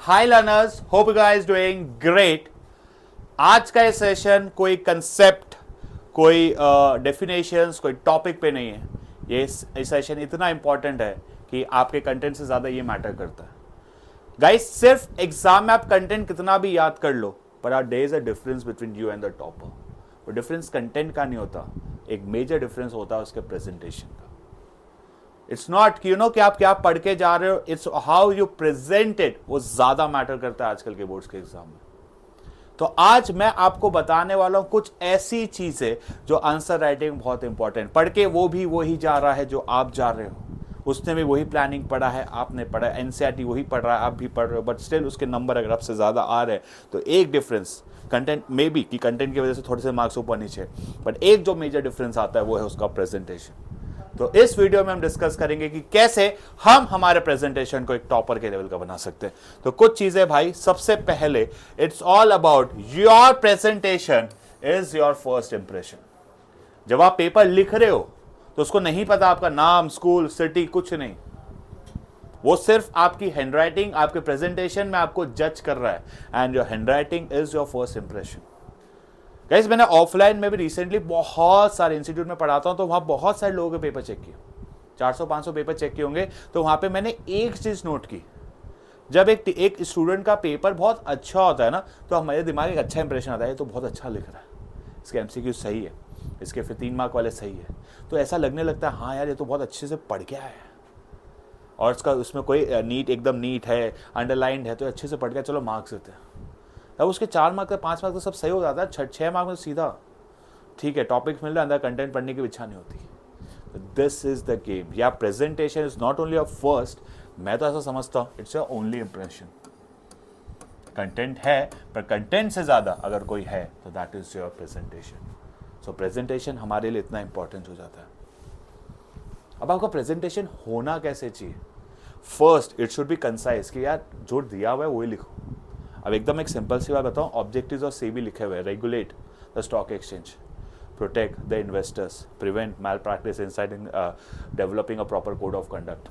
Hi learners, hope you guys doing great. आज का ये सेशन कोई कंसेप्ट, कोई डेफिनेशंस, कोई टॉपिक पे नहीं है। ये सेशन इतना इंपॉर्टेंट है कि आपके कंटेंट से ज़्यादा ये मैटर करता है। गाइस, सिर्फ एग्जाम में आप कंटेंट कितना भी याद कर लो, पर are there is a difference between you and the topper. वो डिफरेंस कंटेंट का नहीं होता, एक मेजर डिफरेंस होता है उसके प्रेजेंटेशन का। इट्स नॉट कि कि आप क्या पढ़ के जा रहे हो, it's how you present it, वो ज्यादा मैटर करता है आजकल के बोर्ड्स के एग्जाम में। तो आज मैं आपको बताने वाला हूं कुछ ऐसी चीजें जो आंसर राइटिंग बहुत इंपॉर्टेंट, पढ़ के वो भी वही जा रहा है जो आप जा रहे हो, उसने भी वही प्लानिंग पढ़ा है, आपने पढ़ा है, एनसीईआरटी वही पढ़ रहा है, आप भी पढ़ रहे हो, बट स्टिल उसके नंबर अगर आपसे ज़्यादा आ रहे हैं तो एक डिफरेंस कंटेंट में भी, कि कंटेंट की वजह से थोड़े से मार्क्स ऊपर नीचे, बट एक जो मेजर डिफरेंस आता है वो है उसका प्रेजेंटेशन। तो इस वीडियो में हम डिस्कस करेंगे कि कैसे हम हमारे प्रेजेंटेशन को एक टॉपर के लेवल का बना सकते हैं। तो कुछ चीजें भाई, सबसे पहले it's all about your presentation is your first impression. जब आप पेपर लिख रहे हो तो उसको नहीं पता आपका नाम, स्कूल, सिटी, कुछ नहीं, वो सिर्फ आपकी हैंडराइटिंग, आपके प्रेजेंटेशन में आपको जज कर रहा है, and your handwriting is your first impression. Guys, मैंने ऑफलाइन में भी रिसेंटली बहुत सारे इंस्टीट्यूट में पढ़ाता हूं, तो वहां बहुत सारे लोगों के पेपर चेक किए, 400-500 पेपर चेक किए होंगे। तो वहां पे मैंने एक चीज नोट की, जब एक स्टूडेंट का पेपर बहुत अच्छा होता है ना, तो हमारे दिमाग एक अच्छा इंप्रेशन आता है, तो बहुत अच्छा लिख रहा है, इसके एमसीक्यू सही है, इसके फिर 3 मार्क वाले सही है, तो ऐसा लगने लगता है हाँ यार ये तो बहुत अच्छे से पढ़ के आया है, और इसका उसमें कोई नीट, एकदम नीट है, अंडरलाइंड है, तो अच्छे से पढ़ के चलो मार्क्स देते हैं। तब उसके 4 मार्क 5 मार्क तो सब सही हो जाता है, 6 मार्क में तो सीधा ठीक है, टॉपिक मिल रहा है, अंदर कंटेंट पढ़ने की इच्छा नहीं होती। This is the game. या presentation is not only your first, मैं तो ऐसा समझता हूँ, it's your only impression. Content है, पर कंटेंट से ज्यादा अगर कोई है तो that is your presentation. So presentation हमारे लिए इतना इंपॉर्टेंट हो जाता है। अब आपका प्रेजेंटेशन होना कैसे चाहिए? First, it should be concise, कि यार जो दिया हुआ है वही लिखो। अब एकदम एक सिंपल सी बात बताऊं, ऑब्जेक्टिव्स और सेबी लिखे हुए, regulate the stock exchange, protect the investors, prevent malpractice inside in developing a proper code of conduct.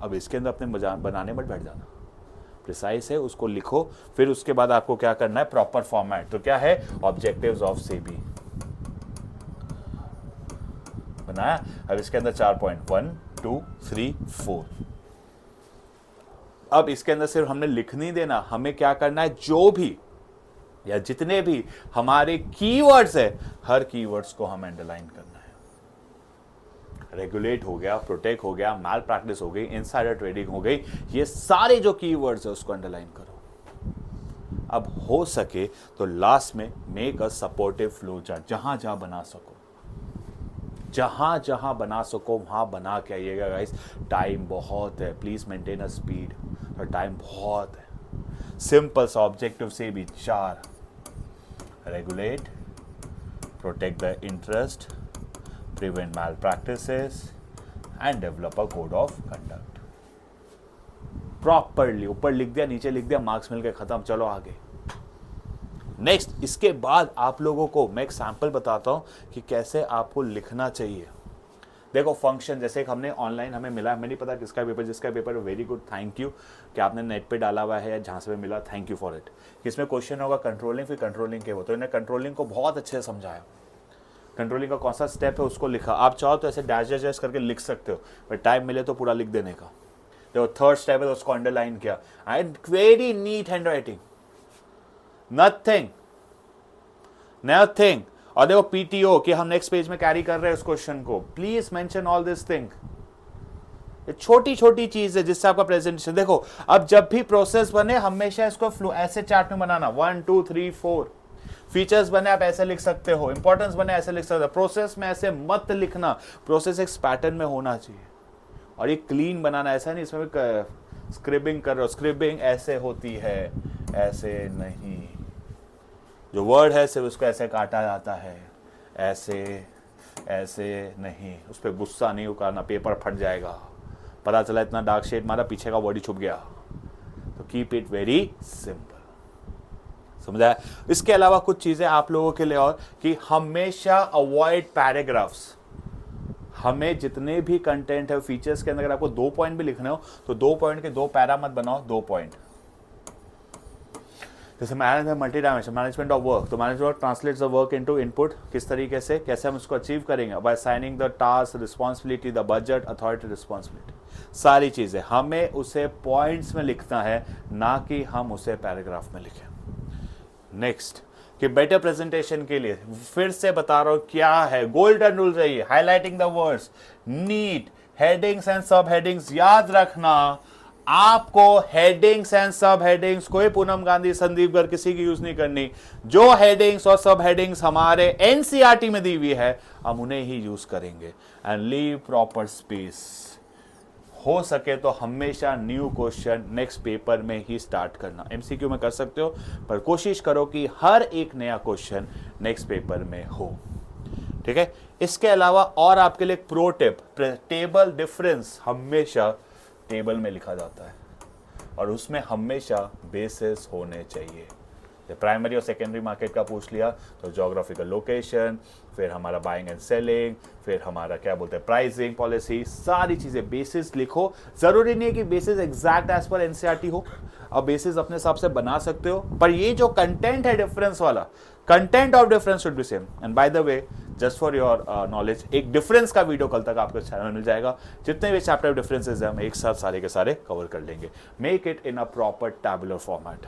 अब इसके अंदर अपने बनाने मत बैठ जाना, प्रिसाइज है, उसको लिखो। फिर उसके बाद आपको क्या करना है, प्रॉपर फॉर्मेट। तो क्या है, ऑब्जेक्टिव्स ऑफ सेबी बनाया। अब इसके अंदर 4 पॉइंट, 1 2 3 4। अब इसके अंदर सिर्फ हमने लिख नहीं देना, हमें क्या करना है, जो भी या जितने भी हमारे कीवर्ड्स है, हर कीवर्ड्स को हमें अंडरलाइन करना है। रेगुलेट हो गया, प्रोटेक्ट हो गया, मैल प्रैक्टिस हो गई, इनसाइडर ट्रेडिंग हो गई, ये सारे जो कीवर्ड्स है उसको अंडरलाइन करो। अब हो सके तो लास्ट में make a supportive flow chart, जहां जहां बना सको, जहां जहां बना सको वहां बना के आइएगा गाइस। टाइम बहुत है, प्लीज मेंटेन अ स्पीड, और टाइम बहुत है। सिंपल सा ऑब्जेक्टिव से भी 4, regulate, protect the interest, prevent malpractices and develop a code of conduct. Properly ऊपर लिख दिया, नीचे लिख दिया, मार्क्स मिल गए, खत्म, चलो आगे। नेक्स्ट, इसके बाद आप लोगों को मैं एक सैंपल बताता हूं कि कैसे आपको लिखना चाहिए। देखो, फंक्शन जैसे कि हमने ऑनलाइन हमें मिला, हमें नहीं पता किसका पेपर, जिसका paper, very good, thank you कि आपने नेट पे डाला हुआ है या जहां से भी मिला, थैंक यू फॉर इट। इसमें क्वेश्चन होगा कंट्रोलिंग, फिर कंट्रोलिंग के वो, तो इन्हें कंट्रोलिंग को बहुत अच्छे से समझाया। कंट्रोलिंग का कौन सा स्टेप है उसको लिखा। आप चाहो तो ऐसे डैश डैश डैश करके लिख सकते हो, बट टाइम मिले तो पूरा लिख देने का। देखो, थर्ड स्टेप है तो उसको अंडरलाइन किया, and very neat hand writing, nothing nothing. और देखो पीटीओ कि हम नेक्स्ट पेज में कैरी कर रहे हैं उस क्वेश्चन को, please mention all this thing. ये छोटी छोटी चीज है जिससे आपका प्रेजेंटेशन, देखो अब जब भी प्रोसेस बने हमेशा इसको फ्लो ऐसे चार्ट में बनाना, 1 2 3 4। फीचर्स बने आप ऐसे लिख सकते हो, इंपॉर्टेंस बने ऐसे लिख सकते हो, प्रोसेस में ऐसे मत लिखना, प्रोसेस एक पैटर्न में होना चाहिए, और ये क्लीन बनाना। ऐसा नहीं इसमें भी स्क्रिबिंग कर रहे हो, स्क्रिबिंग ऐसे होती है, ऐसे नहीं। जो वर्ड है सिर्फ उसको ऐसे काटा जाता है, ऐसे ऐसे नहीं। उस पर गुस्सा नहीं उकारना, पेपर फट जाएगा, पता चला इतना डार्क शेड मारा, पीछे का बॉडी छुप गया। तो कीप इट वेरी सिंपल, समझा? इसके अलावा कुछ चीजें आप लोगों के लिए और, कि हमेशा अवॉइड पैराग्राफ्स। हमें जितने भी कंटेंट है फीचर्स के अंदर, अगर आपको 2 पॉइंट भी लिखने हो तो 2 पॉइंट के 2 पैरा मत बनाओ, 2 पॉइंट। जैसे management multi dimension, management of work, तो management translates the work into input, किस तरीके से, कैसे हम उसको अचीव करेंगे, by signing the task, responsibility, the budget, authority, responsibility, सारी चीज़ें हमें उसे पॉइंट्स में लिखना है, ना कि हम उसे पैराग्राफ में लिखें। नेक्स्ट, कि बेटर प्रेजेंटेशन के लिए फिर से बता रहा हूं क्या है, गोल्डन रूल चाहिए, highlighting the words, neat, headings and subheadings, याद रखना आपको हेडिंग्स एंड सब हेडिंग्स कोई पूनम गांधी, संदीप गर्ग किसी की यूज नहीं करनी। जो हेडिंग्स और सब हेडिंग्स हमारे एनसीईआरटी में दी हुई है हम उन्हें ही यूज करेंगे। एंड लीव प्रॉपर स्पेस, हो सके तो हमेशा न्यू क्वेश्चन नेक्स्ट पेपर में ही स्टार्ट करना। एमसीक्यू में कर सकते हो पर कोशिश करो कि हर एक नया क्वेश्चन नेक्स्ट पेपर में हो, ठीक है। इसके अलावा और आपके लिए एक प्रो टिप, टेबल डिफरेंस हमेशा टेबल में लिखा जाता है और उसमें हमेशा बेसिस होने चाहिए। प्राइमरी और सेकेंडरी मार्केट का पूछ लिया तो ज्योग्राफिकल लोकेशन, फिर हमारा बाइंग एंड सेलिंग, फिर हमारा क्या बोलते हैं प्राइसिंग पॉलिसी, सारी चीज़ें बेसिस लिखो। ज़रूरी नहीं है कि बेसिस एग्जैक्ट एज पर एनसीईआरटी हो, अब बेसिस अपने हिसाब से बना सकते हो, पर ये जो कंटेंट है डिफरेंस वाला, content of difference should be same. And by the way just for your knowledge, एक डिफरेंस का वीडियो कल तक आपको चैनल में मिल जाएगा, जितने भी चैप्टर डिफरेंसेस हैं हम एक साथ सारे के सारे कवर कर लेंगे। Make it in a proper tabular format.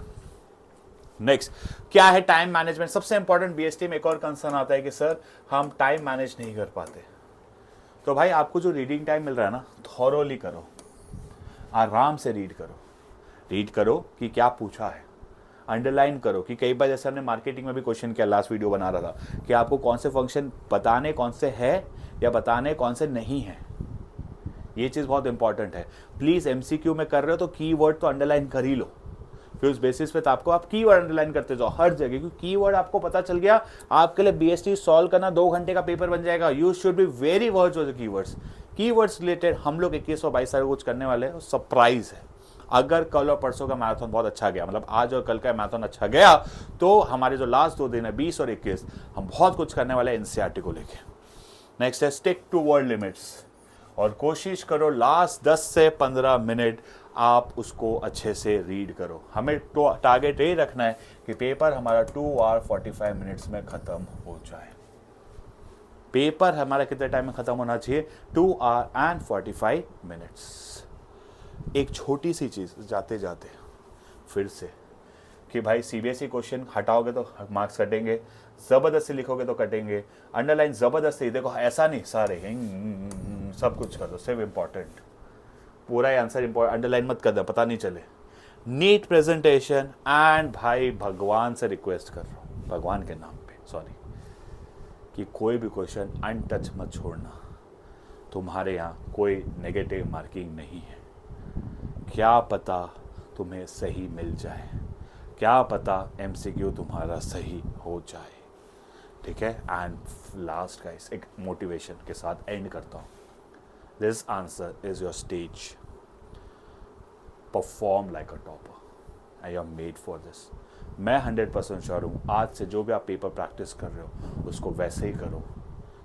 Next क्या है, टाइम मैनेजमेंट। सबसे इंपॉर्टेंट बीएसटी में एक और कंसर्न आता है कि सर हम टाइम मैनेज नहीं कर पाते। तो भाई आपको जो रीडिंग टाइम मिल रहा है ना, थॉरोली करो, आराम से रीड करो कि क्या पूछा है, अंडरलाइन करो कि कई बार जैसे हमने मार्केटिंग में भी क्वेश्चन किया, लास्ट वीडियो बना रहा था कि आपको कौन से फंक्शन बताने कौन से है या बताने कौन से नहीं है। ये चीज़ बहुत इंपॉर्टेंट है। प्लीज़ एमसीक्यू में कर रहे हो तो कीवर्ड तो अंडरलाइन कर ही लो, फिर उस बेसिस पे तो आपको आप कीवर्ड अंडरलाइन करते जाओ हर जगह, क्योंकि कीवर्ड आपको पता चल गया आपके लिए बीएसटी सॉल्व करना 2 घंटे का पेपर बन जाएगा। यू शुड बी वेरी वर्च विद कीवर्ड्स रिलेटेड। हम लोग 21 और 22 कुछ करने वाले हैं, सरप्राइज है। अगर कल और परसों का मैराथन बहुत अच्छा गया, मतलब आज और कल का मैराथन अच्छा गया, तो हमारे जो लास्ट 2 दिन है 20 और 21, हम बहुत कुछ करने वाले हैं एनसीईआरटी को लेके। नेक्स्ट है स्टिक टू वर्ड लिमिट्स, और कोशिश करो लास्ट 10 से 15 मिनट आप उसको अच्छे से रीड करो। हमें टारगेट ये रखना है कि पेपर हमारा 2 आवर 45 मिनट्स में ख़त्म हो जाए। पेपर हमारा कितने टाइम में ख़त्म होना चाहिए? 2 आवर एंड 45 मिनट्स। एक छोटी सी चीज़ जाते जाते फिर से कि भाई सीबीएसई क्वेश्चन हटाओगे तो मार्क्स कटेंगे, ज़बरदस्ती लिखोगे तो कटेंगे, अंडरलाइन ज़बरदस्ती, देखो ऐसा नहीं सारे सब कुछ कर दो, सिर्फ इम्पॉर्टेंट पूरा ही आंसर इम्पोर्टेंट, अंडरलाइन मत कर दो पता नहीं चले। नीट प्रेजेंटेशन एंड भाई भगवान से रिक्वेस्ट कर रहा हूँ, भगवान के नाम पे सॉरी, कि कोई भी क्वेश्चन अनटच मत छोड़ना। तुम्हारे यहाँ कोई नेगेटिव मार्किंग नहीं है, क्या पता तुम्हें सही मिल जाए, क्या पता एमसीक्यू तुम्हारा सही हो जाए, ठीक है। एंड लास्ट गाइस एक मोटिवेशन के साथ एंड करता हूँ। This answer is your stage. Perform like a topper. And you are made for this. मैं 100% श्योर हूँ आज से जो भी आप पेपर प्रैक्टिस कर रहे हो उसको वैसे ही करो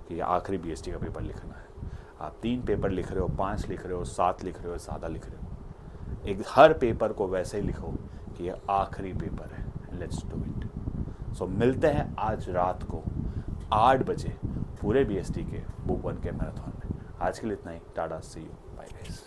कि आखिरी बीएसटी का पेपर लिखना है। आप 3 पेपर लिख रहे हो, 5 लिख रहे हो, 7 लिख रहे हो, ज़्यादा लिख रहे हो, एक हर पेपर को वैसे ही लिखो कि ये आखिरी पेपर है। Let's do it. सो मिलते हैं आज रात को 8 बजे पूरे बीएसटी के बुक 1 के मैराथन में। आज के लिए इतना ही, टाटा, सी यू, बाय गाइस।